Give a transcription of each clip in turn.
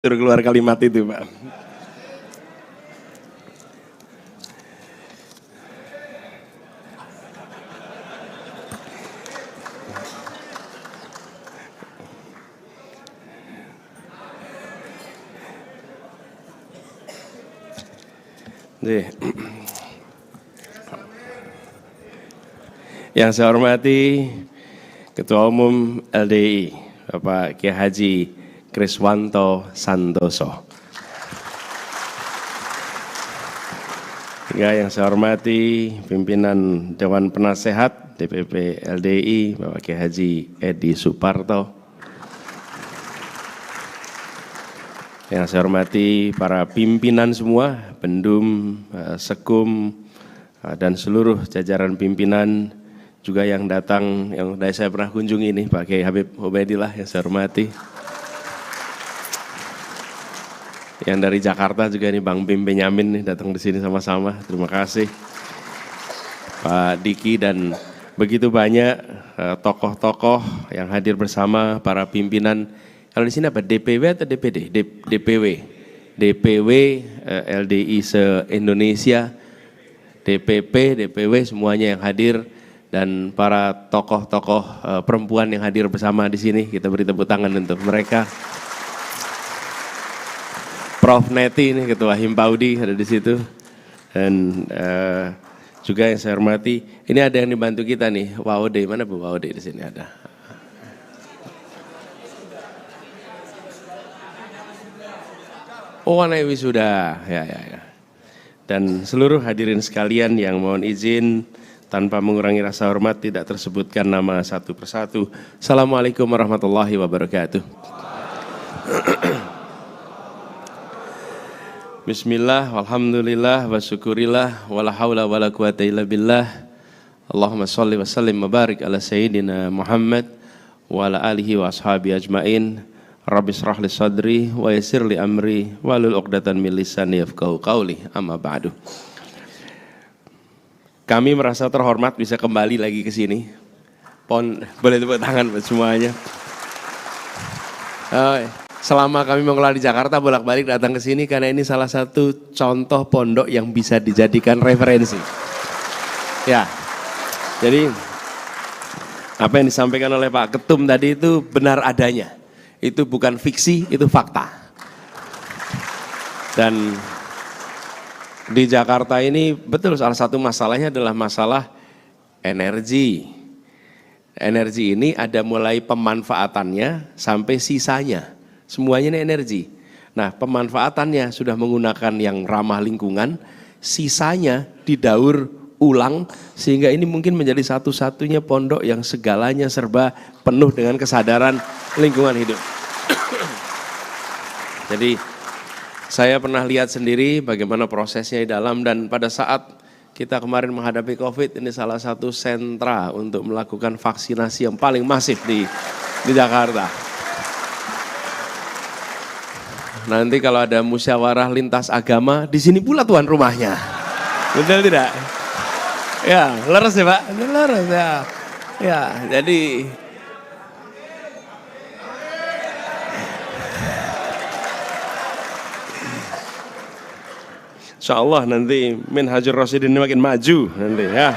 Suruh keluar kalimat itu, Pak. Yang saya hormati Ketua Umum LDI, Bapak Kiai Haji Kriswanto Santoso. Juga yang saya hormati pimpinan Dewan Penasehat DPP LDI, Bapak Kiai Haji Edi Suparto. Yang saya hormati para pimpinan semua, Bendum, Sekum, dan seluruh jajaran pimpinan, juga yang datang, yang saya pernah kunjungi ini, Pak Kiai Habib Ubaidillah yang saya hormati. Yang dari Jakarta juga ini Bang Bim Benyamin nih datang di sini sama-sama. Terima kasih Pak Diki dan begitu banyak tokoh-tokoh yang hadir bersama para pimpinan. Kalau di sini apa? DPW atau DPD? DPW. DPW LDI se-Indonesia, DPP, DPW semuanya yang hadir dan para tokoh-tokoh perempuan yang hadir bersama di sini. Kita beri tepuk tangan untuk mereka. Prof Neti ini Ketua Himpaudi ada di situ dan juga yang saya hormati ini ada yang dibantu kita nih Waude, mana Bu Waude di sini ada. Oh anak wisuda ya. Dan seluruh hadirin sekalian yang mohon izin tanpa mengurangi rasa hormat tidak tersebutkan nama satu persatu. Assalamualaikum warahmatullahi wabarakatuh. Bismillah, walhamdulillah, wa syukurillah, wa la hawla wa la quwata illa billah. Allahumma salli wa sallim wa barik ala sayyidina Muhammad wa ala alihi wa ashabi ajmain. Rabbi shrah li sadri wa yassir li amri wa lul uqdatan min lisani yafqahu qawli. Amma ba'du. Kami merasa terhormat bisa kembali lagi ke sini. Boleh tepuk tangan buat semuanya. Selama kami mengelola di Jakarta bolak-balik datang ke sini karena ini salah satu contoh pondok yang bisa dijadikan referensi. Ya, jadi apa yang disampaikan oleh Pak Ketum tadi itu benar adanya. Itu bukan fiksi, itu fakta. Dan di Jakarta ini betul salah satu masalahnya adalah masalah energi. Energi ini ada mulai pemanfaatannya sampai sisanya. Semuanya ini energi. Nah pemanfaatannya sudah menggunakan yang ramah lingkungan, sisanya didaur ulang sehingga ini mungkin menjadi satu-satunya pondok yang segalanya serba penuh dengan kesadaran lingkungan hidup. Jadi saya pernah lihat sendiri bagaimana prosesnya di dalam dan pada saat kita kemarin menghadapi COVID ini salah satu sentra untuk melakukan vaksinasi yang paling masif di Jakarta. Nanti kalau ada musyawarah lintas agama, di sini pula tuan rumahnya. Betul tidak? Ya, leres ya Pak? Leres ya. Ya, jadi insya Allah nanti Minhajur Rasyidin ini makin maju nanti ya.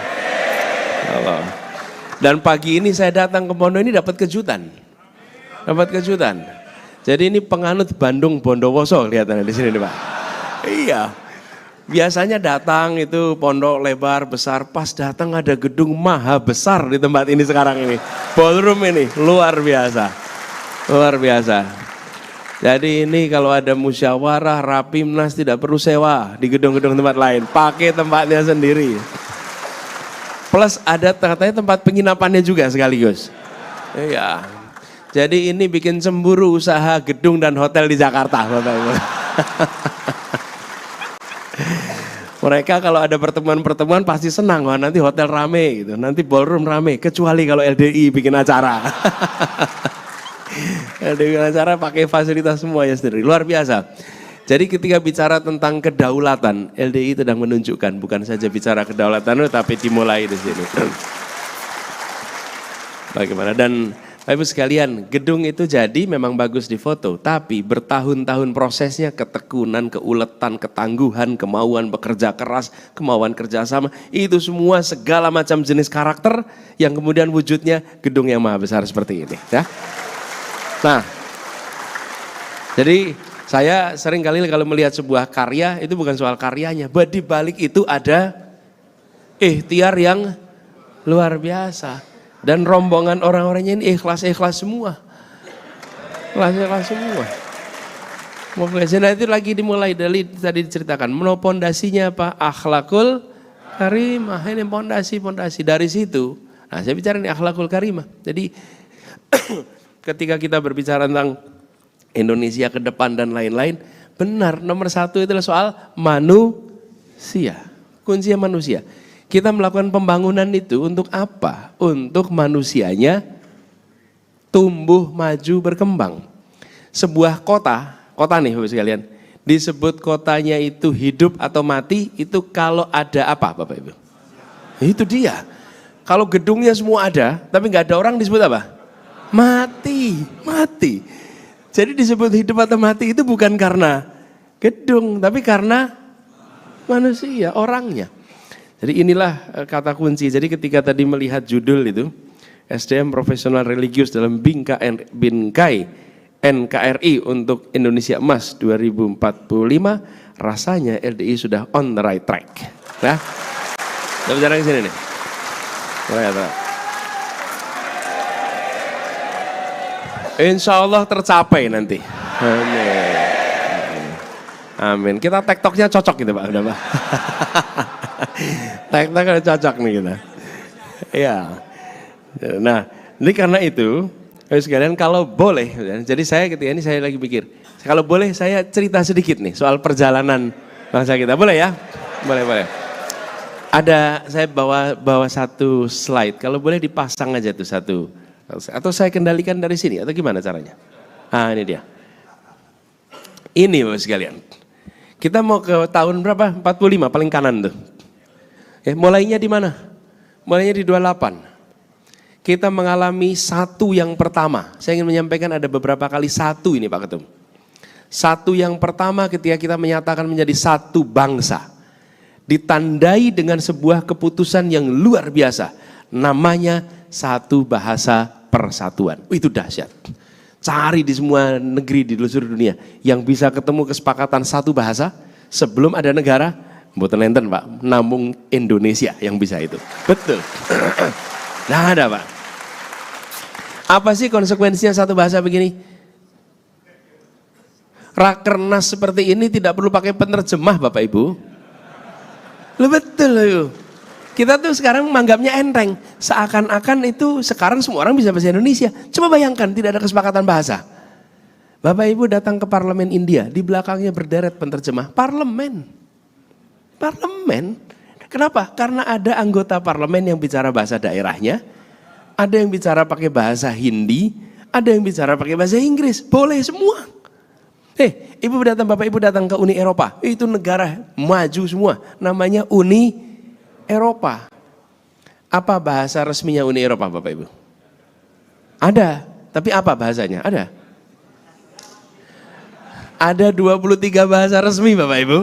Allah. Dan pagi ini saya datang ke pondok ini dapat kejutan. Jadi ini penganut Bandung Bondowoso kelihatannya di sini nih Pak. Iya. Biasanya datang itu pondok lebar besar, pas datang ada gedung maha besar di tempat ini sekarang ini. Ballroom ini luar biasa. Jadi ini kalau ada musyawarah Rapimnas tidak perlu sewa di gedung-gedung tempat lain, pakai tempatnya sendiri. Plus ada katanya tempat penginapannya juga sekaligus. Iya. Jadi ini bikin cemburu usaha gedung dan hotel di Jakarta. Mereka kalau ada pertemuan-pertemuan pasti senang, wah nanti hotel rame gitu, nanti ballroom rame, kecuali kalau LDI bikin acara. LDI bikin acara pakai fasilitas semuanya sendiri, luar biasa. Jadi ketika bicara tentang kedaulatan, LDI sedang menunjukkan bukan saja bicara kedaulatan, tapi dimulai di sini. Bagaimana dan Bapak Ibu sekalian, gedung itu jadi memang bagus di foto, tapi bertahun-tahun prosesnya, ketekunan, keuletan, ketangguhan, kemauan bekerja keras, kemauan kerjasama, itu semua segala macam jenis karakter yang kemudian wujudnya gedung yang maha besar seperti ini. Ya. Nah, jadi saya sering kali kalau melihat sebuah karya, itu bukan soal karyanya, di balik itu ada ikhtiar yang luar biasa. Dan rombongan orang-orangnya ini ikhlas-ikhlas semua. Ikhlas-ikhlas semua. Nah itu lagi dimulai dari tadi diceritakan. Pondasinya apa? Akhlakul karimah. Ini pondasi. Dari situ, nah saya bicara ini akhlakul karimah. Jadi ketika kita berbicara tentang Indonesia ke depan dan lain-lain, benar nomor satu itulah soal manusia. Kuncinya manusia. Kita melakukan pembangunan itu untuk apa? Untuk manusianya tumbuh, maju, berkembang. Sebuah kota nih Bapak sekalian, disebut kotanya itu hidup atau mati, itu kalau ada apa Bapak Ibu? Itu dia. Kalau gedungnya semua ada, tapi nggak ada orang disebut apa? Mati. Jadi disebut hidup atau mati itu bukan karena gedung, tapi karena manusia, orangnya. Jadi inilah kata kunci. Jadi ketika tadi melihat judul itu, SDM Profesional Religius dalam Bingkai NKRI untuk Indonesia Emas 2045, rasanya LDI sudah on the right track. Nah, kita bicara ke sini nih. Insya Allah tercapai nanti. Amin. Kita tektoknya cocok gitu Pak, udah Pak. Tektok udah cocok nih kita. Iya. Nah, ini karena itu, sekalian kalau boleh, jadi saya ketika ini saya lagi pikir, kalau boleh saya cerita sedikit nih soal perjalanan bangsa kita, boleh ya? Boleh. Ada saya bawa satu slide, kalau boleh dipasang aja tuh satu, atau saya kendalikan dari sini, atau gimana caranya? Ah ini dia. Ini Bapak sekalian. Kita mau ke tahun berapa? 45 paling kanan tuh. Mulainya di mana? Mulainya di 28. Kita mengalami satu yang pertama. Saya ingin menyampaikan ada beberapa kali satu ini Pak Ketum. Satu yang pertama ketika kita menyatakan menjadi satu bangsa. Ditandai dengan sebuah keputusan yang luar biasa. Namanya satu bahasa persatuan. Itu dahsyat. Cari di semua negeri di seluruh dunia yang bisa ketemu kesepakatan satu bahasa sebelum ada negara, mboten enten Pak, namung Indonesia yang bisa itu. Betul. Nah ada Pak. Apa sih konsekuensinya satu bahasa begini? Rakernas seperti ini tidak perlu pakai penerjemah Bapak Ibu. Betul loh. Kita tuh sekarang menganggapnya enteng, seakan-akan itu sekarang semua orang bisa bahasa Indonesia. Coba bayangkan tidak ada kesepakatan bahasa. Bapak Ibu datang ke parlemen India, di belakangnya berderet penerjemah. Parlemen. Kenapa? Karena ada anggota parlemen yang bicara bahasa daerahnya, ada yang bicara pakai bahasa Hindi, ada yang bicara pakai bahasa Inggris. Boleh semua. Bapak Ibu datang ke Uni Eropa, itu negara maju semua, namanya Uni Eropa. Apa bahasa resminya Uni Eropa Bapak Ibu? Ada, tapi apa bahasanya? Ada 23 bahasa resmi Bapak Ibu.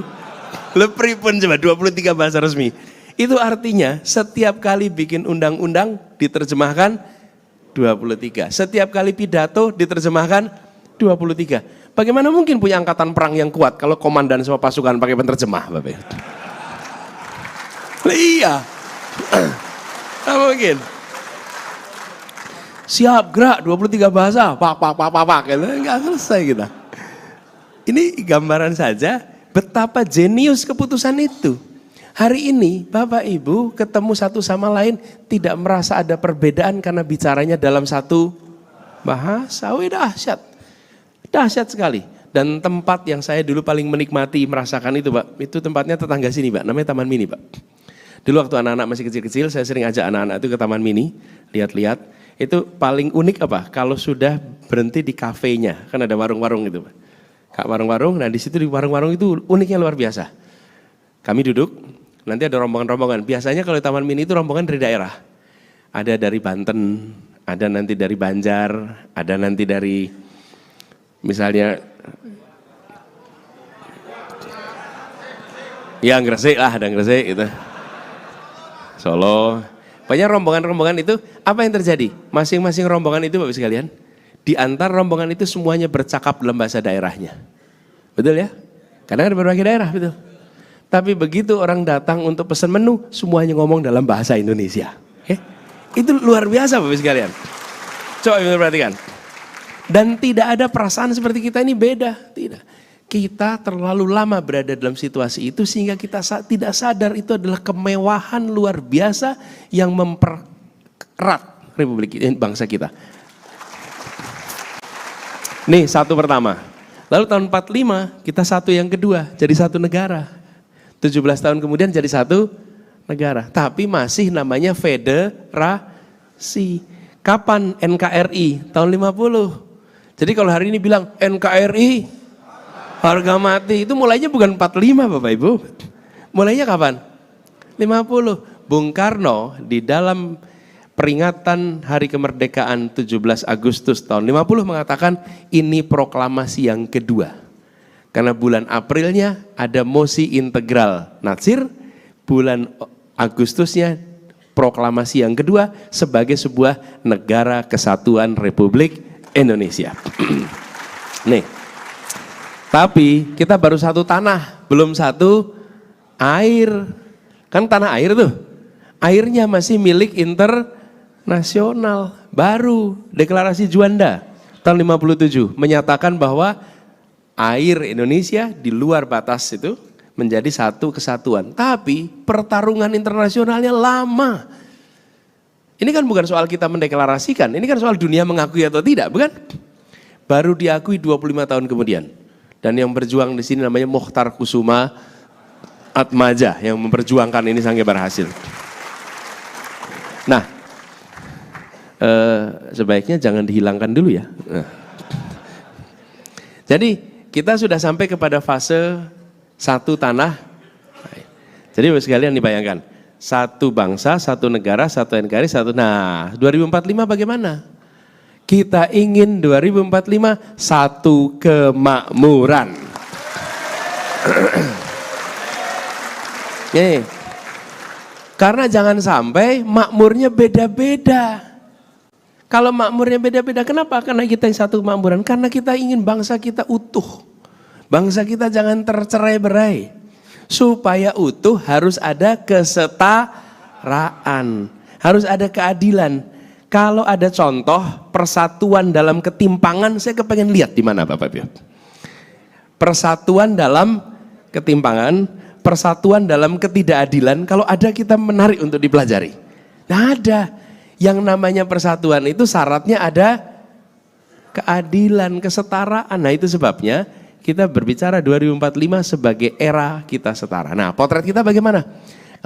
Lepripun coba 23 bahasa resmi. Itu artinya setiap kali bikin undang-undang diterjemahkan 23. Setiap kali pidato diterjemahkan 23. Bagaimana mungkin punya angkatan perang yang kuat kalau komandan semua pasukan pakai penerjemah Bapak Ibu? Iya, apa mungkin? Siap gerak 23 bahasa, pak, nggak selesai kita. Ini gambaran saja betapa jenius keputusan itu. Hari ini Bapak Ibu ketemu satu sama lain tidak merasa ada perbedaan karena bicaranya dalam satu bahasa. Dahsyat sekali. Dan tempat yang saya dulu paling menikmati merasakan itu Pak, itu tempatnya tetangga sini Pak, namanya Taman Mini Pak. Dulu waktu anak-anak masih kecil-kecil, saya sering ajak anak-anak itu ke Taman Mini, lihat-lihat. Itu paling unik apa? Kalau sudah berhenti di kafenya, kan ada warung-warung gitu, Pak. Warung-warung, nah di situ di warung-warung itu uniknya luar biasa. Kami duduk, nanti ada rombongan-rombongan. Biasanya kalau di Taman Mini itu rombongan dari daerah. Ada dari Banten, ada nanti dari Banjar, ada nanti dari misalnya ya Gresik lah, ada Gresik gitu. Solo. Banyak rombongan-rombongan itu, apa yang terjadi? Masing-masing rombongan itu Bapak sekalian, di antar rombongan itu semuanya bercakap dalam bahasa daerahnya. Betul ya? Karena ada berbagai daerah, betul. Tapi begitu orang datang untuk pesan menu, semuanya ngomong dalam bahasa Indonesia. Itu luar biasa Bapak sekalian. Coba Ibu perhatikan. Dan tidak ada perasaan seperti kita ini beda, tidak. Kita terlalu lama berada dalam situasi itu sehingga kita tidak sadar itu adalah kemewahan luar biasa yang mempererat Republik ini, bangsa kita. Nih satu pertama. Lalu tahun 45 kita satu yang kedua jadi satu negara. 17 tahun kemudian jadi satu negara. Tapi masih namanya federasi. Kapan NKRI? Tahun 50. Jadi kalau hari ini bilang NKRI harga mati, itu mulainya bukan 45 Bapak Ibu. Mulainya kapan? 50. Bung Karno di dalam peringatan Hari Kemerdekaan 17 Agustus tahun 50 mengatakan ini proklamasi yang kedua. Karena bulan Aprilnya ada mosi integral Natsir, bulan Agustusnya proklamasi yang kedua sebagai sebuah negara kesatuan Republik Indonesia. Nih. Tapi kita baru satu tanah, belum satu air. Kan tanah air tuh. Airnya masih milik internasional. Baru deklarasi Juanda tahun 57 menyatakan bahwa air Indonesia di luar batas itu menjadi satu kesatuan. Tapi pertarungan internasionalnya lama. Ini kan bukan soal kita mendeklarasikan, ini kan soal dunia mengakui atau tidak, bukan? Baru diakui 25 tahun kemudian. Dan yang berjuang di sini namanya Mokhtar Kusuma Atmaja yang memperjuangkan ini sampai berhasil. Nah, sebaiknya jangan dihilangkan dulu ya. Jadi kita sudah sampai kepada fase satu tanah. Jadi sekalian dibayangkan, satu bangsa, satu negara, satu NKRI, satu. Nah, 2045 bagaimana? Kita ingin 2045 satu kemakmuran. Nih, karena jangan sampai makmurnya beda-beda. Kalau makmurnya beda-beda, kenapa? Karena kita yang satu kemakmuran. Karena kita ingin bangsa kita utuh. Bangsa kita jangan tercerai-berai. Supaya utuh harus ada kesetaraan. Harus ada keadilan. Kalau ada contoh persatuan dalam ketimpangan, saya kepengen lihat di mana Bapak Ibu. Persatuan dalam ketimpangan, persatuan dalam ketidakadilan, kalau ada kita menarik untuk dipelajari. Nah ada, yang namanya persatuan itu syaratnya ada keadilan, kesetaraan. Nah itu sebabnya kita berbicara 2045 sebagai era kita setara. Nah potret kita bagaimana?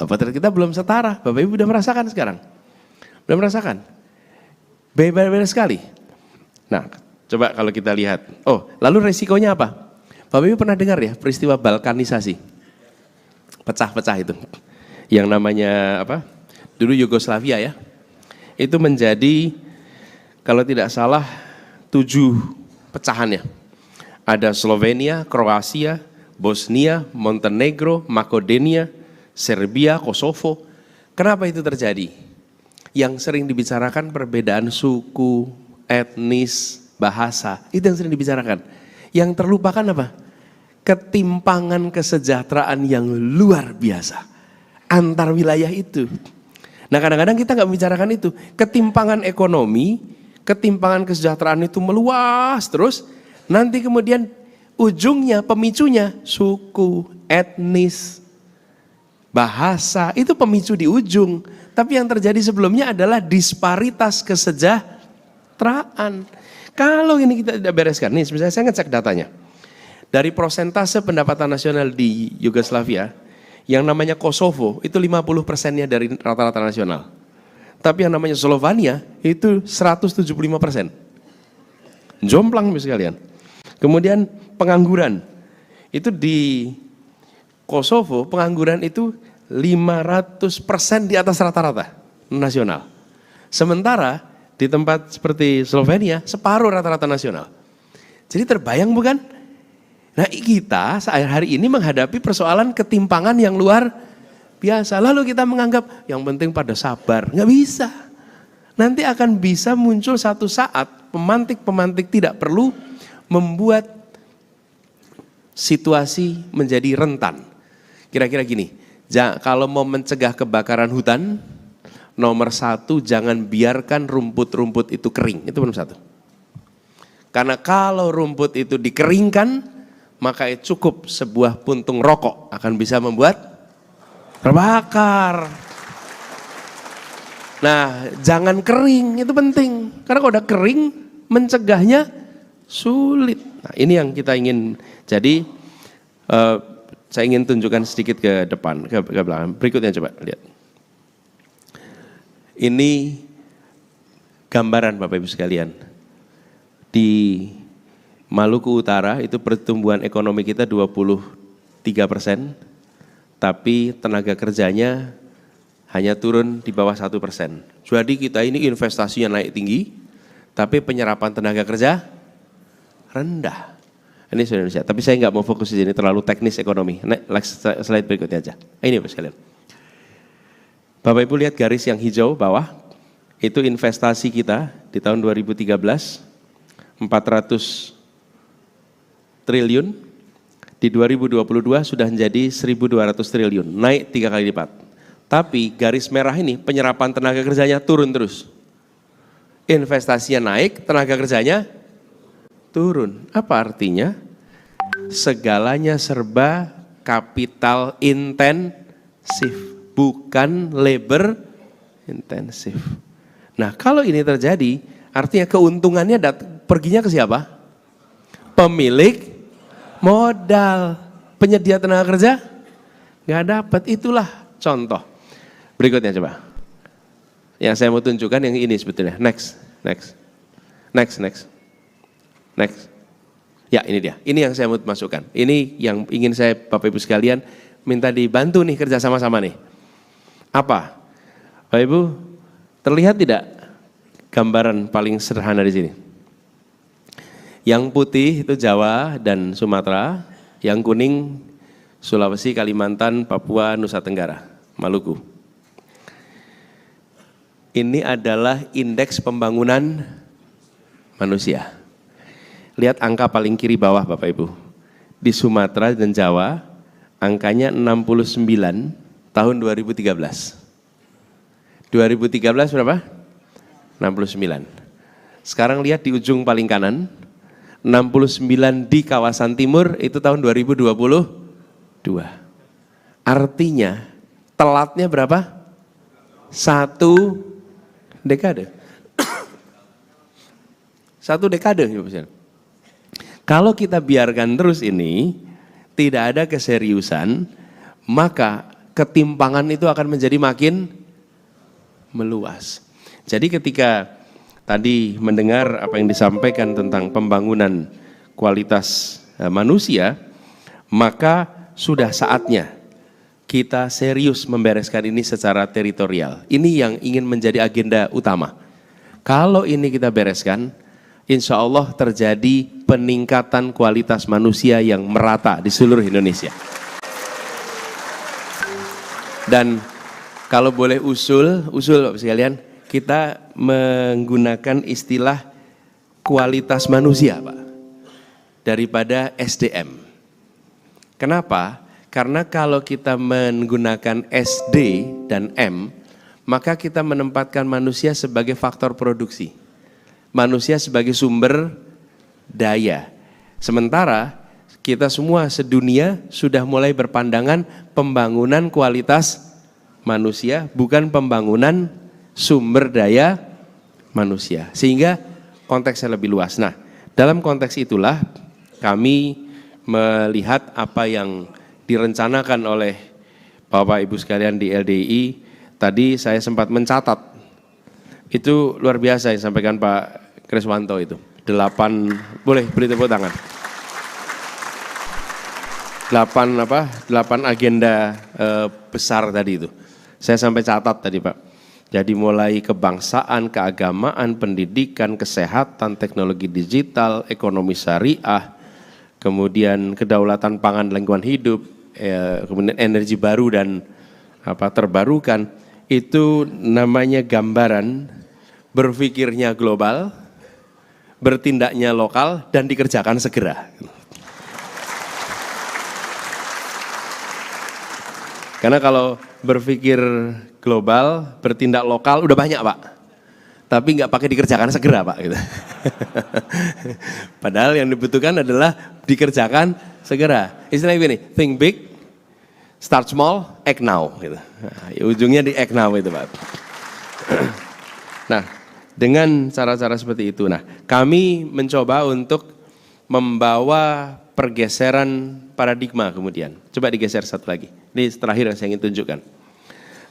Nah, potret kita belum setara, Bapak Ibu udah merasakan sekarang? Udah merasakan? Beda-beda sekali. Nah, coba kalau kita lihat. Oh, lalu resikonya apa? Bapak Ibu pernah dengar ya peristiwa balkanisasi? Pecah-pecah itu. Yang namanya apa? Dulu Yugoslavia ya. Itu menjadi kalau tidak salah 7 pecahannya. Ada Slovenia, Kroasia, Bosnia, Montenegro, Makedonia, Serbia, Kosovo. Kenapa itu terjadi? Yang sering dibicarakan perbedaan suku, etnis, bahasa. Itu yang sering dibicarakan. Yang terlupakan apa? Ketimpangan kesejahteraan yang luar biasa. Antar wilayah itu. Nah kadang-kadang kita nggak membicarakan itu. Ketimpangan ekonomi, ketimpangan kesejahteraan itu meluas terus. Nanti kemudian ujungnya, pemicunya suku, etnis, bahasa. Itu pemicu di ujung. Tapi yang terjadi sebelumnya adalah disparitas kesejahteraan. Kalau ini kita tidak bereskan, nih misalnya saya ngecek datanya. Dari prosentase pendapatan nasional di Yugoslavia, yang namanya Kosovo itu 50%-nya dari rata-rata nasional. Tapi yang namanya Slovenia itu 175%. Jomplang sekalian. Kemudian pengangguran, itu di Kosovo pengangguran itu 500% di atas rata-rata nasional. Sementara Di tempat seperti Slovenia, separuh rata-rata nasional. Jadi terbayang bukan? Nah kita hari ini menghadapi persoalan ketimpangan yang luar biasa. Lalu kita menganggap yang penting pada sabar. Nggak bisa. Nanti akan bisa muncul satu saat pemantik-pemantik tidak perlu membuat situasi menjadi rentan. Kira-kira gini, kalau mau mencegah kebakaran hutan, nomor satu, jangan biarkan rumput-rumput itu kering. Itu nomor satu. Karena kalau rumput itu dikeringkan, maka cukup sebuah puntung rokok akan bisa membuat terbakar. Nah, jangan kering, itu penting. Karena kalau udah kering, mencegahnya sulit. Nah, ini yang kita ingin. Jadi, saya ingin tunjukkan sedikit ke depan, ke belakang. Berikutnya coba lihat. Ini gambaran Bapak Ibu sekalian. Di Maluku Utara itu pertumbuhan ekonomi kita 23%, tapi tenaga kerjanya hanya turun di bawah 1%. Jadi kita ini investasinya naik tinggi, tapi penyerapan tenaga kerja rendah. Ini Indonesia, tapi saya nggak mau fokus di sini, terlalu teknis ekonomi. Slide berikutnya aja. Ini Bapak sekalian. Bapak Ibu lihat garis yang hijau bawah, itu investasi kita di tahun 2013, 400 triliun, di 2022 sudah menjadi 1.200 triliun, naik 3 kali lipat. Tapi garis merah ini penyerapan tenaga kerjanya turun terus. Investasinya naik, tenaga kerjanya turun. Apa artinya? Segalanya serba kapital intensif. Bukan labor intensif. Nah kalau ini terjadi, artinya keuntungannya perginya ke siapa? Pemilik modal. Penyedia tenaga kerja nggak dapat. Itulah contoh. Berikutnya coba. Yang saya mau tunjukkan yang ini sebetulnya. Next. Ya ini dia. Ini yang saya mau masukkan. Ini yang ingin saya Bapak Ibu sekalian minta dibantu nih kerja sama-sama nih. Apa? Bapak Ibu, terlihat tidak gambaran paling sederhana di sini? Yang putih itu Jawa dan Sumatera, yang kuning Sulawesi, Kalimantan, Papua, Nusa Tenggara, Maluku. Ini adalah indeks pembangunan manusia. Lihat angka paling kiri bawah Bapak Ibu. Di Sumatera dan Jawa, angkanya 69 tahun 2013. 2013 berapa? 69. Sekarang lihat di ujung paling kanan, 69 di kawasan timur itu tahun 2022. Artinya telatnya berapa? 1 dekade. 1 dekade. Kalau kita biarkan terus ini, tidak ada keseriusan, maka ketimpangan itu akan menjadi makin meluas. Jadi ketika tadi mendengar apa yang disampaikan tentang pembangunan kualitas manusia, maka sudah saatnya kita serius membereskan ini secara teritorial. Ini yang ingin menjadi agenda utama. Kalau ini kita bereskan, insya Allah terjadi peningkatan kualitas manusia yang merata di seluruh Indonesia. Dan kalau boleh usul Bapak sekalian, kita menggunakan istilah kualitas manusia Pak, daripada SDM. Kenapa? Karena kalau kita menggunakan SD dan M, maka kita menempatkan manusia sebagai faktor produksi. Manusia sebagai sumber daya. Sementara kita semua sedunia sudah mulai berpandangan pembangunan kualitas manusia, bukan pembangunan sumber daya manusia. Sehingga konteksnya lebih luas. Nah, dalam konteks itulah kami melihat apa yang direncanakan oleh Bapak Ibu sekalian di LDI. Tadi saya sempat mencatat, itu luar biasa yang disampaikan Pak Kriswanto itu. 8, boleh beri tepuk tangan. 8 agenda besar tadi itu. Saya sampai catat tadi Pak. Jadi mulai kebangsaan, keagamaan, pendidikan, kesehatan, teknologi digital, ekonomi syariah, kemudian kedaulatan pangan dan lingkungan hidup, kemudian energi baru dan terbarukan, itu namanya gambaran berpikirnya global, bertindaknya lokal, dan dikerjakan segera. Karena kalau berpikir global, bertindak lokal, udah banyak Pak. Tapi nggak pakai dikerjakan segera Pak. Gitu. Padahal yang dibutuhkan adalah dikerjakan segera. Istilahnya begini, think big, start small, act now. Gitu. Nah, ujungnya di act now itu Pak. Nah, dengan cara-cara seperti itu, kami mencoba untuk membawa pergeseran paradigma kemudian. Coba digeser satu lagi. Ini terakhir yang saya ingin tunjukkan.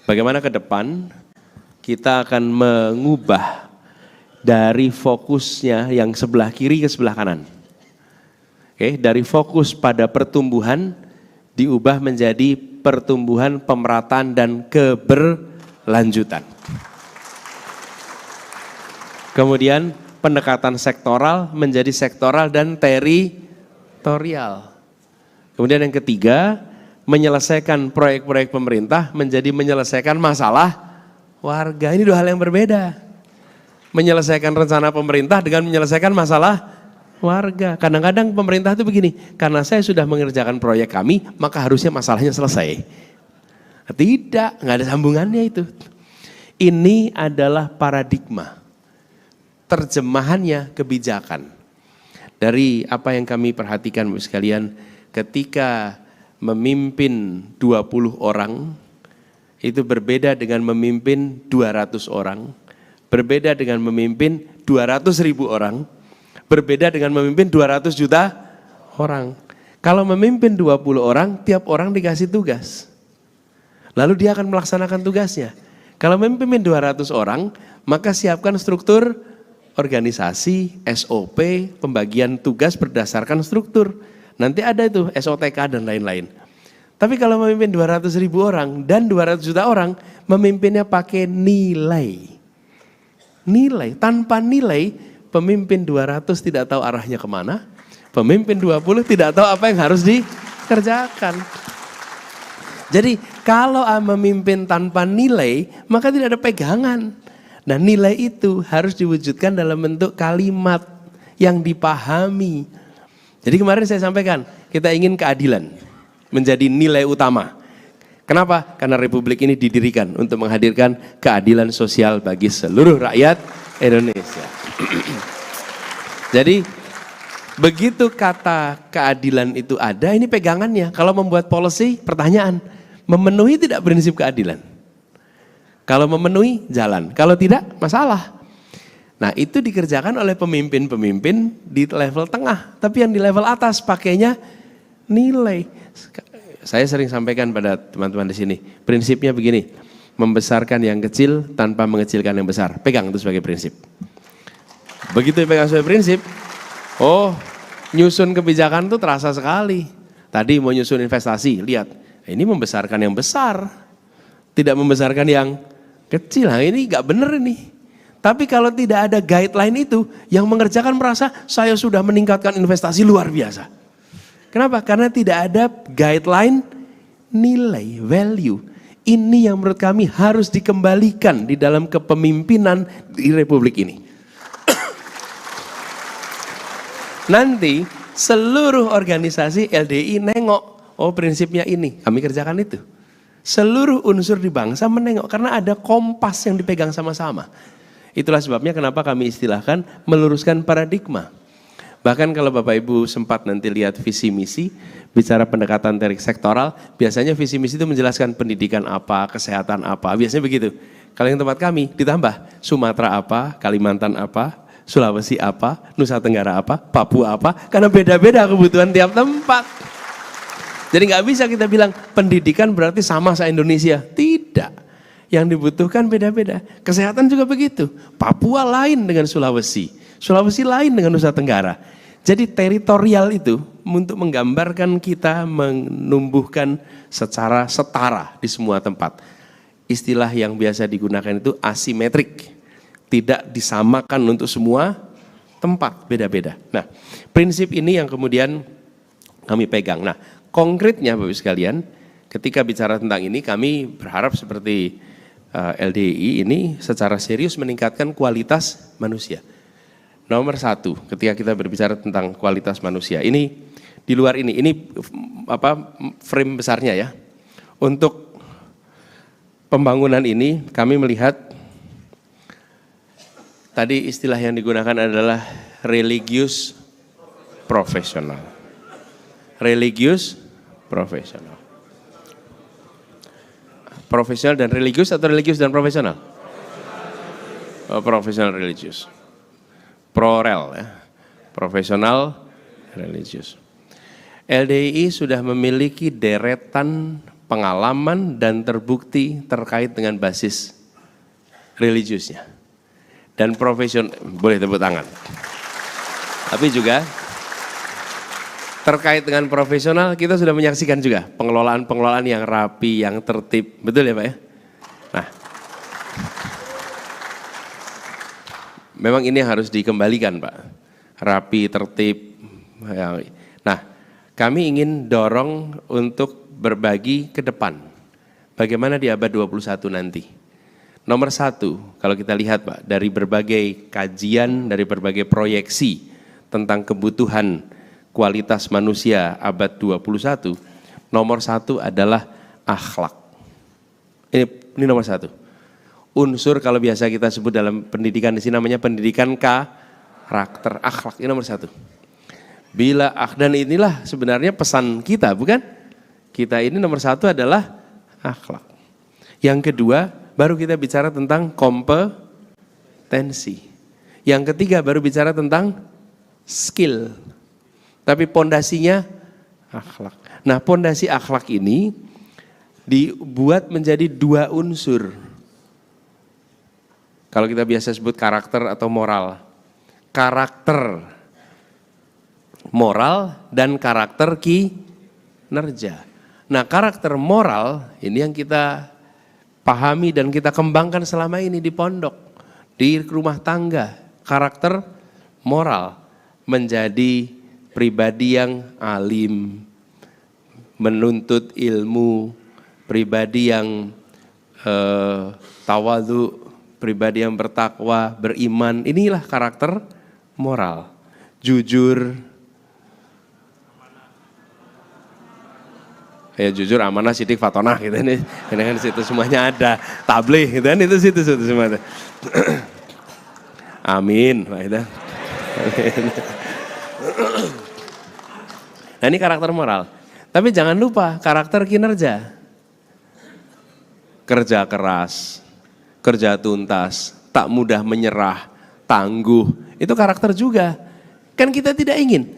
Bagaimana ke depan kita akan mengubah dari fokusnya yang sebelah kiri ke sebelah kanan. Oke, dari fokus pada pertumbuhan diubah menjadi pertumbuhan, pemerataan dan keberlanjutan. Kemudian pendekatan sektoral menjadi sektoral dan teritorial. Kemudian yang ketiga, menyelesaikan proyek-proyek pemerintah menjadi menyelesaikan masalah warga. Ini dua hal yang berbeda. Menyelesaikan rencana pemerintah dengan menyelesaikan masalah warga. Kadang-kadang pemerintah itu begini, karena saya sudah mengerjakan proyek kami, maka harusnya masalahnya selesai. Tidak, nggak ada sambungannya itu. Ini adalah paradigma. Terjemahannya kebijakan. Dari apa yang kami perhatikan Bapak sekalian, ketika memimpin 20 orang, itu berbeda dengan memimpin 200 orang, berbeda dengan memimpin 200.000 orang, berbeda dengan memimpin 200 juta orang. Kalau memimpin 20 orang, tiap orang dikasih tugas. Lalu dia akan melaksanakan tugasnya. Kalau memimpin 200 orang, maka siapkan struktur organisasi, SOP, pembagian tugas berdasarkan struktur. Nanti ada itu SOTK dan lain-lain. Tapi kalau memimpin 200.000 orang dan 200 juta orang, memimpinnya pakai nilai. Nilai, tanpa nilai, pemimpin 200 tidak tahu arahnya kemana, pemimpin 20 tidak tahu apa yang harus dikerjakan. Jadi kalau memimpin tanpa nilai, maka tidak ada pegangan. Nah nilai itu harus diwujudkan dalam bentuk kalimat yang dipahami. Jadi kemarin saya sampaikan, kita ingin keadilan menjadi nilai utama. Kenapa? Karena Republik ini didirikan untuk menghadirkan keadilan sosial bagi seluruh rakyat Indonesia. Jadi begitu kata keadilan itu ada, ini pegangannya. Kalau membuat policy, pertanyaan, memenuhi tidak prinsip keadilan? Kalau memenuhi, jalan. Kalau tidak, masalah. Nah itu dikerjakan oleh pemimpin-pemimpin di level tengah. Tapi yang di level atas pakainya nilai. Saya sering sampaikan pada teman-teman di sini. Prinsipnya begini, membesarkan yang kecil tanpa mengecilkan yang besar. Pegang itu sebagai prinsip. Begitu pegang sebagai prinsip, oh nyusun kebijakan itu terasa sekali. Tadi mau nyusun investasi, lihat. Ini membesarkan yang besar. Tidak membesarkan yang kecil. Nah ini gak bener ini. Tapi kalau tidak ada guideline itu, yang mengerjakan merasa saya sudah meningkatkan investasi luar biasa. Kenapa? Karena tidak ada guideline nilai, value. Ini yang menurut kami harus dikembalikan di dalam kepemimpinan di Republik ini. Nanti seluruh organisasi LDI nengok, oh prinsipnya ini, kami kerjakan itu. Seluruh unsur di bangsa menengok karena ada kompas yang dipegang sama-sama. Itulah sebabnya kenapa kami istilahkan meluruskan paradigma. Bahkan kalau Bapak Ibu sempat nanti lihat visi misi, bicara pendekatan dari sektoral, biasanya visi misi itu menjelaskan pendidikan apa, kesehatan apa, biasanya begitu. Kalau yang tempat kami ditambah Sumatera apa, Kalimantan apa, Sulawesi apa, Nusa Tenggara apa, Papua apa, karena beda-beda kebutuhan tiap tempat. Jadi nggak bisa kita bilang pendidikan berarti sama se-Indonesia, tidak. Yang dibutuhkan beda-beda. Kesehatan juga begitu. Papua lain dengan Sulawesi. Sulawesi lain dengan Nusa Tenggara. Jadi teritorial itu untuk menggambarkan kita menumbuhkan secara setara di semua tempat. istilah yang biasa digunakan itu asimetrik. Tidak disamakan untuk semua tempat, beda-beda. Nah, prinsip ini yang kemudian kami pegang. Nah, konkretnya Bapak Ibu sekalian, ketika bicara tentang ini kami berharap seperti LDI ini secara serius meningkatkan kualitas manusia. Nomor satu, ketika kita berbicara tentang kualitas manusia, ini di luar ini frame besarnya ya. Untuk pembangunan ini kami melihat tadi istilah yang digunakan adalah religius profesional. Religius profesional. Profesional dan religius atau religius dan profesional? Profesional religius. Pro-rel ya. Profesional religius. LDI sudah memiliki deretan pengalaman dan terbukti terkait dengan basis religiusnya. Dan profesional, boleh tepuk tangan. Tapi juga terkait dengan profesional kita sudah menyaksikan juga pengelolaan-pengelolaan yang rapi, yang tertib. Betul ya Pak ya? Nah, memang ini harus dikembalikan Pak. Rapi, tertib. Nah, kami ingin dorong untuk berbagi ke depan. Bagaimana di abad 21 nanti? Nomor satu, kalau kita lihat Pak, dari berbagai kajian, dari berbagai proyeksi tentang kebutuhan kualitas manusia abad 21, nomor satu adalah akhlak. Ini nomor satu. Unsur kalau biasa kita sebut dalam pendidikan di sini namanya pendidikan karakter, akhlak, ini nomor satu. Dan inilah sebenarnya pesan kita, bukan? Kita ini nomor satu adalah akhlak. Yang kedua, baru kita bicara tentang kompetensi. Yang ketiga, baru bicara tentang skill. Tapi pondasinya akhlak. Nah, pondasi akhlak ini dibuat menjadi dua unsur. Kalau kita biasa sebut karakter atau moral. Karakter moral dan karakter kinerja. Nah, karakter moral ini yang kita pahami dan kita kembangkan selama ini di pondok, di rumah tangga. Karakter moral menjadi pribadi yang alim, menuntut ilmu, pribadi yang tawadhu, pribadi yang bertakwa, beriman. Inilah karakter moral. Jujur, ya jujur, amanah, sidik, fatonah gitu nih. Ini kan situ semuanya ada. Tabligh gitu kan, itu situ semua. Amin. Amin. Nah, ini karakter moral. Tapi jangan lupa karakter kinerja. Kerja keras, kerja tuntas, tak mudah menyerah, tangguh. Itu karakter juga. Kan kita tidak ingin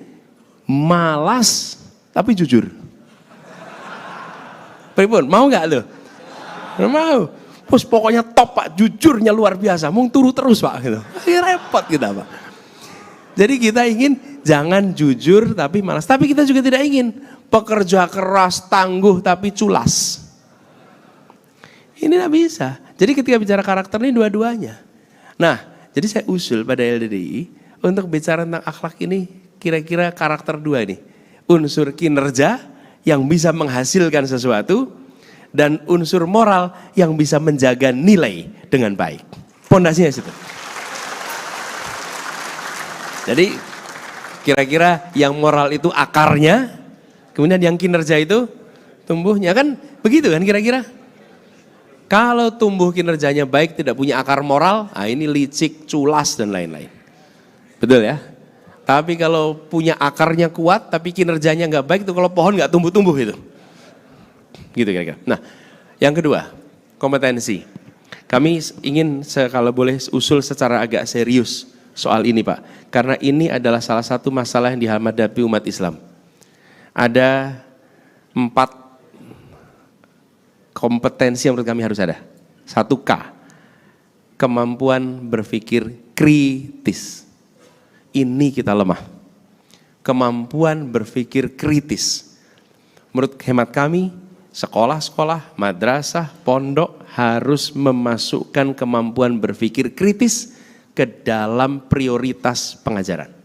malas tapi jujur. Pripun, mau nggak lo? Mau. Terus pokoknya top Pak, jujurnya luar biasa. Mau turu terus Pak gitu. Repot kita Pak. Jadi kita ingin jangan jujur tapi malas. Tapi kita juga tidak ingin pekerja keras, tangguh tapi culas. Ini tidak bisa. Jadi ketika bicara karakter ini dua-duanya. Nah, jadi saya usul pada LDDI untuk bicara tentang akhlak ini kira-kira karakter dua ini. Unsur kinerja yang bisa menghasilkan sesuatu dan unsur moral yang bisa menjaga nilai dengan baik. Pondasinya situ. Jadi kira-kira yang moral itu akarnya, kemudian yang kinerja itu tumbuhnya, kan begitu kan kira-kira. Kalau tumbuh kinerjanya baik tidak punya akar moral, nah ini licik, culas dan lain-lain. Betul ya? Tapi kalau punya akarnya kuat tapi kinerjanya nggak baik, itu kalau pohon nggak tumbuh-tumbuh itu. Gitu kira-kira. Nah, yang kedua, kompetensi. Kami ingin kalau boleh usul secara agak serius soal ini Pak. Karena ini adalah salah satu masalah yang dihadapi umat Islam. Ada 4 kompetensi yang menurut kami harus ada. 1K, kemampuan berpikir kritis. Ini kita lemah. Kemampuan berpikir kritis. Menurut hemat kami, sekolah-sekolah, madrasah, pondok harus memasukkan kemampuan berpikir kritis ke dalam prioritas pengajaran.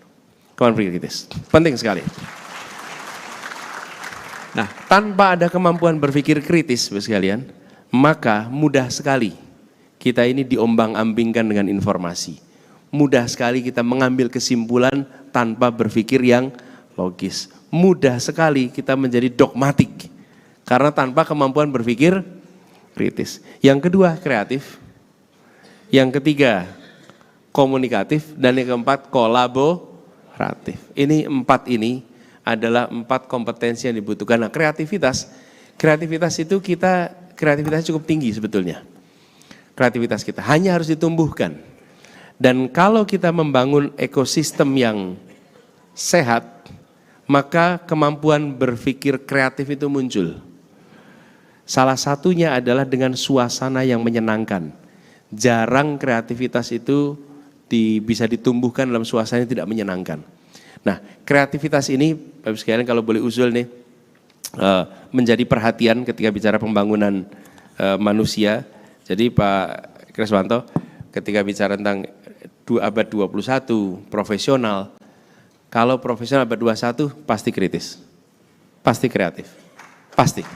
Kemampuan berpikir kritis, penting sekali. Nah, tanpa ada kemampuan berpikir kritis, Bapak sekalian, maka mudah sekali kita ini diombang-ambingkan dengan informasi. Mudah sekali kita mengambil kesimpulan tanpa berpikir yang logis. Mudah sekali kita menjadi dogmatik karena tanpa kemampuan berpikir kritis. Yang kedua, kreatif. Yang ketiga, komunikatif. Dan yang keempat, kolaboratif. Ini 4 ini adalah 4 kompetensi yang dibutuhkan. Nah, kreativitas itu kreativitas cukup tinggi sebetulnya. Kreativitas kita hanya harus ditumbuhkan. Dan kalau kita membangun ekosistem yang sehat, maka kemampuan berpikir kreatif itu muncul. Salah satunya adalah dengan suasana yang menyenangkan. Jarang kreativitas itu bisa ditumbuhkan dalam suasana yang tidak menyenangkan. Nah, kreativitas ini, Bapak sekalian kalau boleh usul nih, menjadi perhatian ketika bicara pembangunan manusia. Jadi Pak Kriswanto, ketika bicara tentang abad 21, profesional, kalau profesional abad 21 pasti kritis, pasti kreatif, pasti.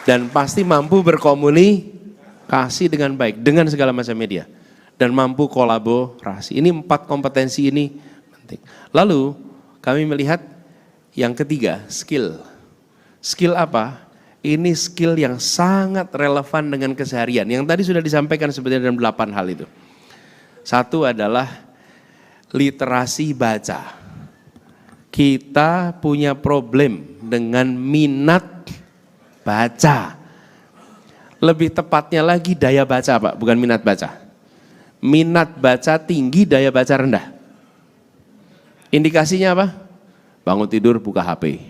Dan pasti mampu berkomunikasi dengan baik, dengan segala macam media. Dan mampu kolaborasi. Ini 4 kompetensi ini penting. Lalu kami melihat yang ketiga, skill. Skill apa? Ini skill yang sangat relevan dengan keseharian. Yang tadi sudah disampaikan sebenarnya dalam 8 hal itu. Satu adalah literasi baca. Kita punya problem dengan minat baca. Lebih tepatnya lagi daya baca, Pak, bukan minat baca. Minat baca tinggi, daya baca rendah. Indikasinya apa? Bangun tidur buka HP.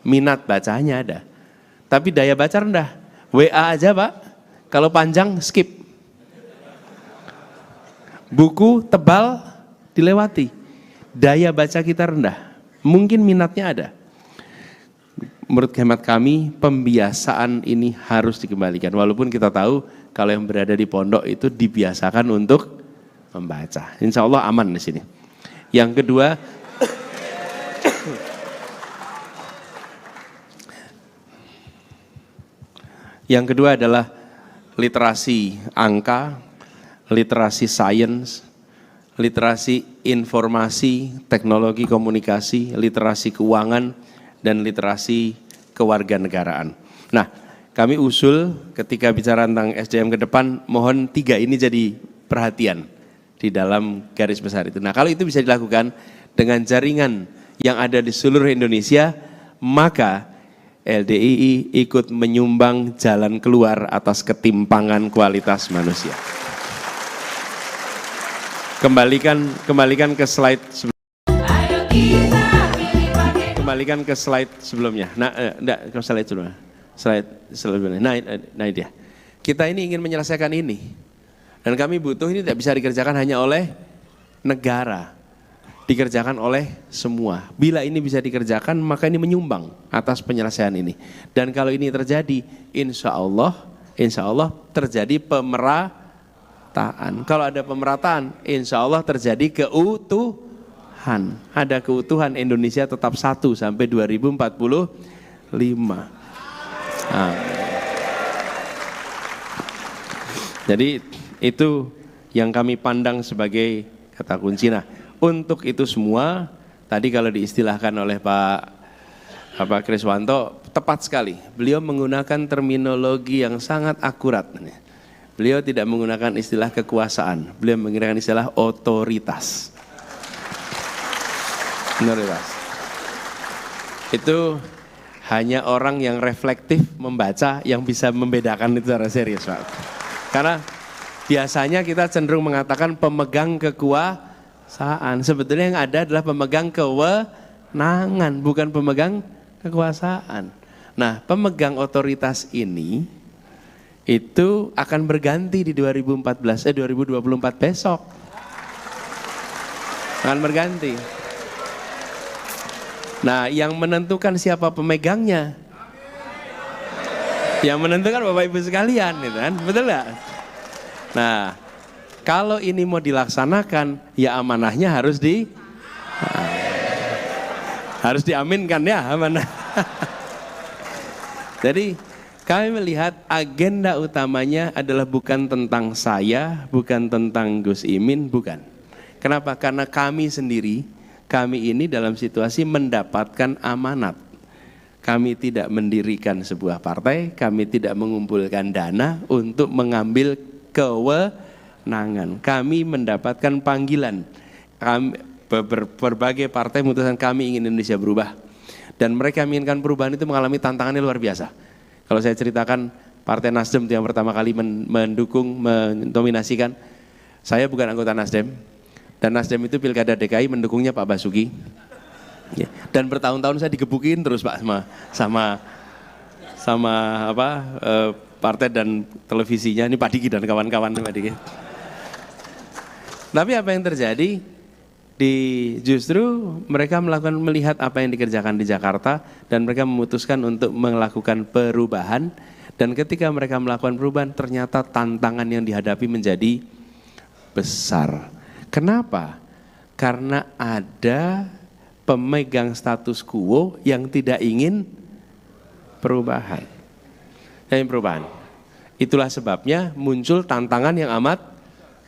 Minat bacanya ada. Tapi daya baca rendah. WA aja, Pak. Kalau panjang skip. Buku tebal dilewati. Daya baca kita rendah. Mungkin minatnya ada. Menurut hemat kami, pembiasaan ini harus dikembalikan. Walaupun kita tahu kalau yang berada di pondok itu dibiasakan untuk membaca. Insya Allah aman di sini. Yang kedua, adalah literasi angka, literasi sains, literasi informasi, teknologi komunikasi, literasi keuangan, dan literasi kewarganegaraan. Nah, kami usul ketika bicara tentang SDM ke depan, mohon 3 ini jadi perhatian di dalam garis besar itu. Nah, kalau itu bisa dilakukan dengan jaringan yang ada di seluruh Indonesia, maka LDII ikut menyumbang jalan keluar atas ketimpangan kualitas manusia. Kembalikan ke slide sebelumnya. Kembalikan ke slide sebelumnya. Nah, enggak, ke slide sebelumnya. Slide sebelumnya. Nah, dia. Kita ini ingin menyelesaikan ini. Dan kami butuh ini tidak bisa dikerjakan hanya oleh negara. Dikerjakan oleh semua. Bila ini bisa dikerjakan, maka ini menyumbang atas penyelesaian ini. Dan kalau ini terjadi, insya Allah terjadi pemerataan. Kalau ada pemerataan, insya Allah terjadi keutuhan. Ada keutuhan, Indonesia tetap satu sampai 2045. Nah. Jadi itu yang kami pandang sebagai kata kunci. Nah, untuk itu semua, tadi kalau diistilahkan oleh Pak Kriswanto, tepat sekali. Beliau menggunakan terminologi yang sangat akurat. Beliau tidak menggunakan istilah kekuasaan, beliau menggunakan istilah otoritas. Otoritas. Itu hanya orang yang reflektif membaca yang bisa membedakan itu secara serius, Pak. Karena biasanya kita cenderung mengatakan pemegang kekuasaan. Sebetulnya yang ada adalah pemegang kewenangan, bukan pemegang kekuasaan. Nah, pemegang otoritas ini itu akan berganti di 2024 besok. Akan berganti. Nah, yang menentukan siapa pemegangnya, yang menentukan Bapak Ibu sekalian, gitu kan? Betul nggak? Nah, kalau ini mau dilaksanakan, ya amanahnya harus harus diaminkan ya amanah. Jadi kami melihat agenda utamanya adalah bukan tentang saya, bukan tentang Gus Imin, bukan. Kenapa? Karena kami sendiri, kami ini dalam situasi mendapatkan amanat. Kami tidak mendirikan sebuah partai, kami tidak mengumpulkan dana untuk mengambil kewenangan. Kami mendapatkan panggilan. Berbagai partai memutuskan kami ingin Indonesia berubah. Dan mereka menginginkan perubahan itu mengalami tantangannya luar biasa. Kalau saya ceritakan Partai Nasdem yang pertama kali mendukung, mendominasikan, saya bukan anggota Nasdem. Dan Nasdem itu Pilkada DKI mendukungnya Pak Basuki. Ya. Dan bertahun-tahun saya digebukin terus Pak sama partai dan televisinya. Ini Pak Diki dan kawan-kawan Pak Diki. Tapi apa yang terjadi? Justru mereka melihat apa yang dikerjakan di Jakarta dan mereka memutuskan untuk melakukan perubahan. Dan ketika mereka melakukan perubahan, ternyata tantangan yang dihadapi menjadi besar. Kenapa? Karena ada pemegang status quo yang tidak ingin perubahan. Itulah sebabnya muncul tantangan yang amat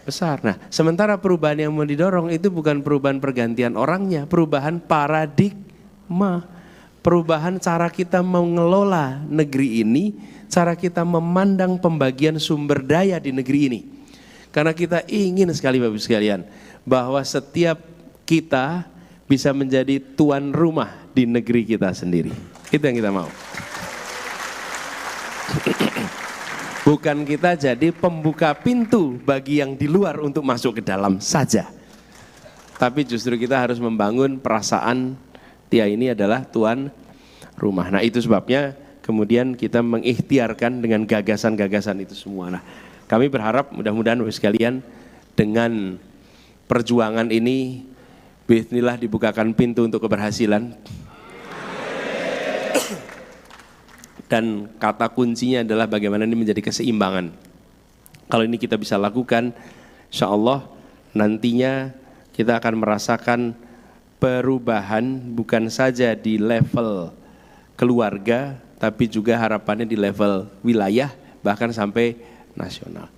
besar. Nah, sementara perubahan yang mau didorong itu bukan perubahan pergantian orangnya, perubahan paradigma, perubahan cara kita mengelola negeri ini, cara kita memandang pembagian sumber daya di negeri ini. Karena kita ingin sekali Bapak Ibu sekalian, bahwa setiap kita bisa menjadi tuan rumah di negeri kita sendiri. Itu yang kita mau. Bukan kita jadi pembuka pintu bagi yang di luar untuk masuk ke dalam saja. Tapi justru kita harus membangun perasaan dia ini adalah tuan rumah. Nah, itu sebabnya kemudian kita mengikhtiarkan dengan gagasan-gagasan itu semua. Nah, kami berharap mudah-mudahan Bapak sekalian dengan perjuangan ini bismillah dibukakan pintu untuk keberhasilan. Dan kata kuncinya adalah bagaimana ini menjadi keseimbangan. Kalau ini kita bisa lakukan, insya Allah nantinya kita akan merasakan perubahan bukan saja di level keluarga, tapi juga harapannya di level wilayah, bahkan sampai nasional.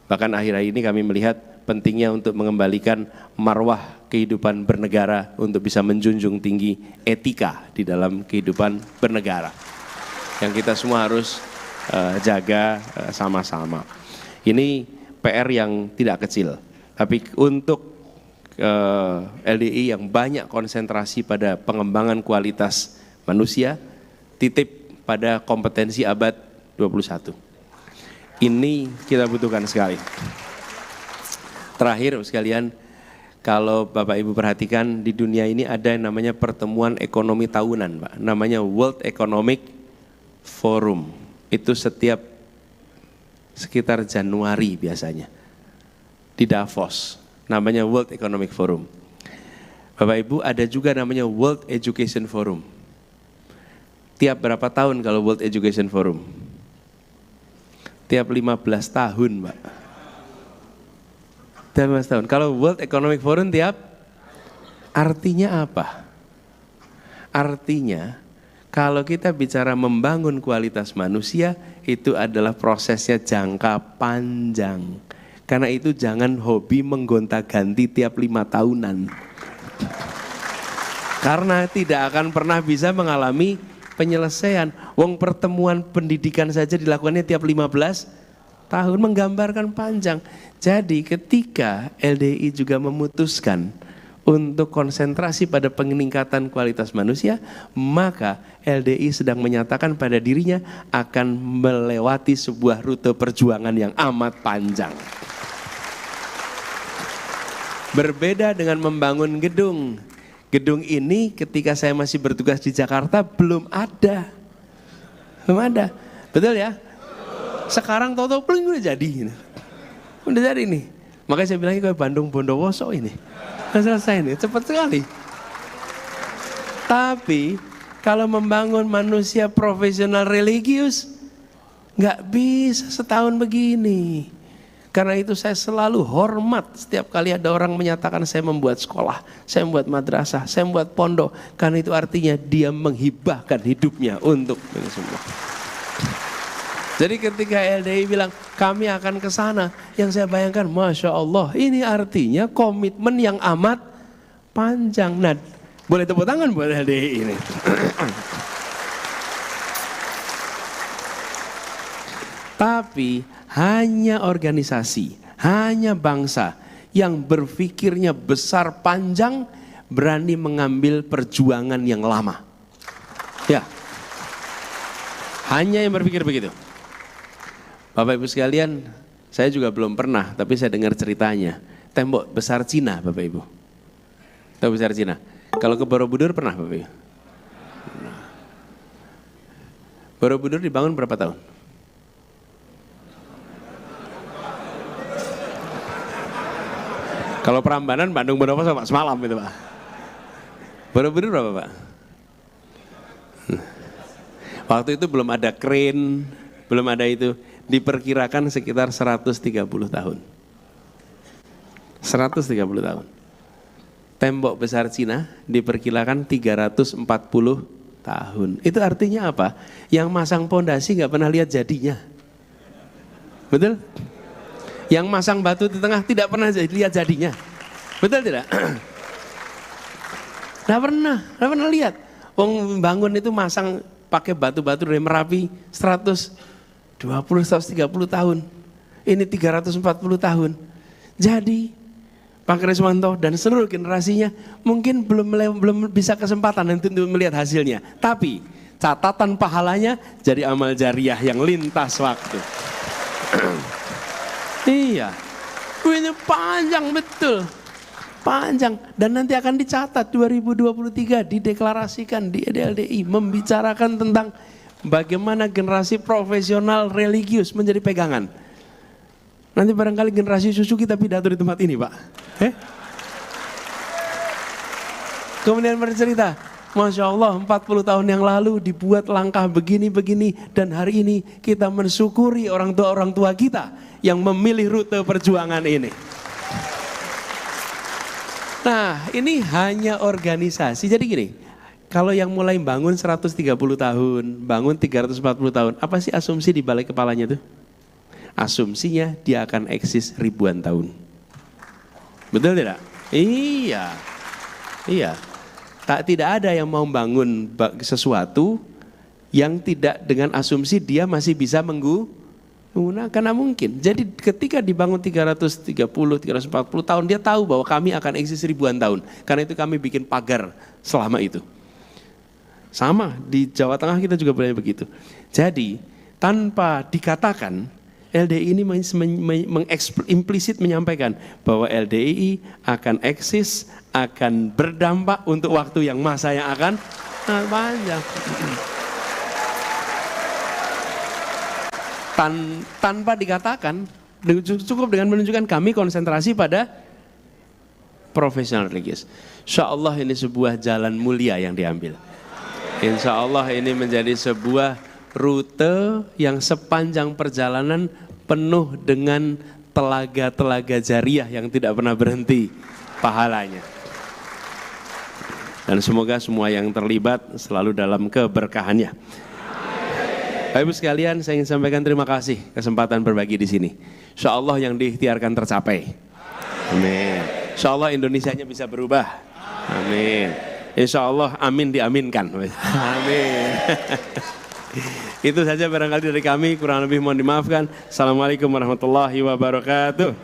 Bahkan akhir-akhir ini kami melihat pentingnya untuk mengembalikan marwah kehidupan bernegara untuk bisa menjunjung tinggi etika di dalam kehidupan bernegara. Yang kita semua harus jaga sama-sama. Ini PR yang tidak kecil, tapi untuk LDI yang banyak konsentrasi pada pengembangan kualitas manusia, titip pada kompetensi abad 21. Ini kita butuhkan sekali. Terakhir sekalian, kalau Bapak Ibu perhatikan di dunia ini ada yang namanya pertemuan ekonomi tahunan, Pak. Namanya World Economic Forum. Itu setiap sekitar Januari biasanya di Davos. Namanya World Economic Forum. Bapak Ibu ada juga namanya World Education Forum. Tiap berapa tahun kalau World Education Forum? Tiap 15 tahun, Pak. Tiap 15 tahun. Kalau World Economic Forum artinya apa? Artinya kalau kita bicara membangun kualitas manusia, itu adalah prosesnya jangka panjang. Karena itu jangan hobi menggonta-ganti tiap 5 tahunan. Karena tidak akan pernah bisa mengalami penyelesaian. Wong pertemuan pendidikan saja dilakukannya tiap 15 tahun, menggambarkan panjang. Jadi ketika LDI juga memutuskan untuk konsentrasi pada peningkatan kualitas manusia, maka LDI sedang menyatakan pada dirinya akan melewati sebuah rute perjuangan yang amat panjang. Berbeda dengan membangun gedung. Gedung ini ketika saya masih bertugas di Jakarta belum ada. Belum ada. Betul ya? Sekarang tahu-tahu pling udah jadi. Udah jadi nih. Makanya saya bilangnya kayak Bandung Bondowoso ini. Udah selesai nih, cepat sekali. Tapi kalau membangun manusia profesional religius, nggak bisa setahun begini. Karena itu saya selalu hormat setiap kali ada orang menyatakan saya membuat sekolah, saya membuat madrasah, saya membuat pondok. Karena itu artinya dia menghibahkan hidupnya untuk ini semua. Jadi ketika LDI bilang kami akan ke sana, yang saya bayangkan, Masya Allah, ini artinya komitmen yang amat panjang. Nah, boleh tepuk tangan buat LDI ini. Tapi hanya organisasi, hanya bangsa yang berpikirnya besar panjang, berani mengambil perjuangan yang lama. Ya, hanya yang berpikir begitu. Bapak Ibu sekalian, saya juga belum pernah, tapi saya dengar ceritanya. Tembok besar Cina, Bapak Ibu. Tembok besar Cina. Kalau ke Borobudur pernah, Bapak Ibu? Borobudur dibangun berapa tahun? Kalau Prambanan, Bandung, Bondowoso, Pak, semalam itu, Pak. Borobudur berapa, Pak? Waktu itu belum ada kren, belum ada itu. Diperkirakan sekitar 130 tahun. 130 tahun. Tembok besar Cina diperkirakan 340 tahun. Itu artinya apa? Yang masang pondasi nggak pernah lihat jadinya. Betul? Yang masang batu di tengah tidak pernah lihat jadinya. Betul tidak? Nggak pernah lihat. Wong bangun itu masang pakai batu-batu dari Merapi 120-130 tahun. Ini 340 tahun. Jadi Pak Kriswanto dan seluruh generasinya mungkin belum bisa kesempatan untuk melihat hasilnya. Tapi catatan pahalanya jadi amal jariah yang lintas waktu. Iya, ini panjang betul. Panjang, dan nanti akan dicatat 2023 dideklarasikan di LDI, membicarakan tentang bagaimana generasi profesional religius menjadi pegangan. Nanti barangkali generasi susu kita pidato di tempat ini, Pak. Kemudian bercerita, Masya Allah 40 tahun yang lalu dibuat langkah begini-begini, dan hari ini kita mensyukuri orang tua kita yang memilih rute perjuangan ini. Nah, ini hanya organisasi. Jadi gini, kalau yang mulai bangun 130 tahun, bangun 340 tahun, apa sih asumsi di balik kepalanya tuh? Asumsinya dia akan eksis ribuan tahun. Betul tidak? Iya. Tidak ada yang mau bangun sesuatu yang tidak dengan asumsi dia masih bisa karena mungkin. Jadi ketika dibangun 330, 340 tahun, dia tahu bahwa kami akan eksis ribuan tahun. Karena itu kami bikin pagar selama itu. Sama, di Jawa Tengah kita juga boleh begitu. Jadi tanpa dikatakan, LDI ini implisit menyampaikan bahwa LDI akan eksis, akan berdampak untuk waktu yang masa yang akan panjang. Tanpa dikatakan, cukup dengan menunjukkan kami konsentrasi pada profesional religius. Insya Allah ini sebuah jalan mulia yang diambil. Insya Allah ini menjadi sebuah rute yang sepanjang perjalanan penuh dengan telaga-telaga jariah yang tidak pernah berhenti pahalanya. Dan semoga semua yang terlibat selalu dalam keberkahannya. Bapak Ibu sekalian, saya ingin sampaikan terima kasih kesempatan berbagi di sini. Insya Allah yang diikhtiarkan tercapai. Amin. Insya Allah Indonesianya bisa berubah. Amin. Insya Allah amin diaminkan. Amin. Itu saja barangkali dari kami, kurang lebih mohon dimaafkan. Assalamualaikum warahmatullahi wabarakatuh.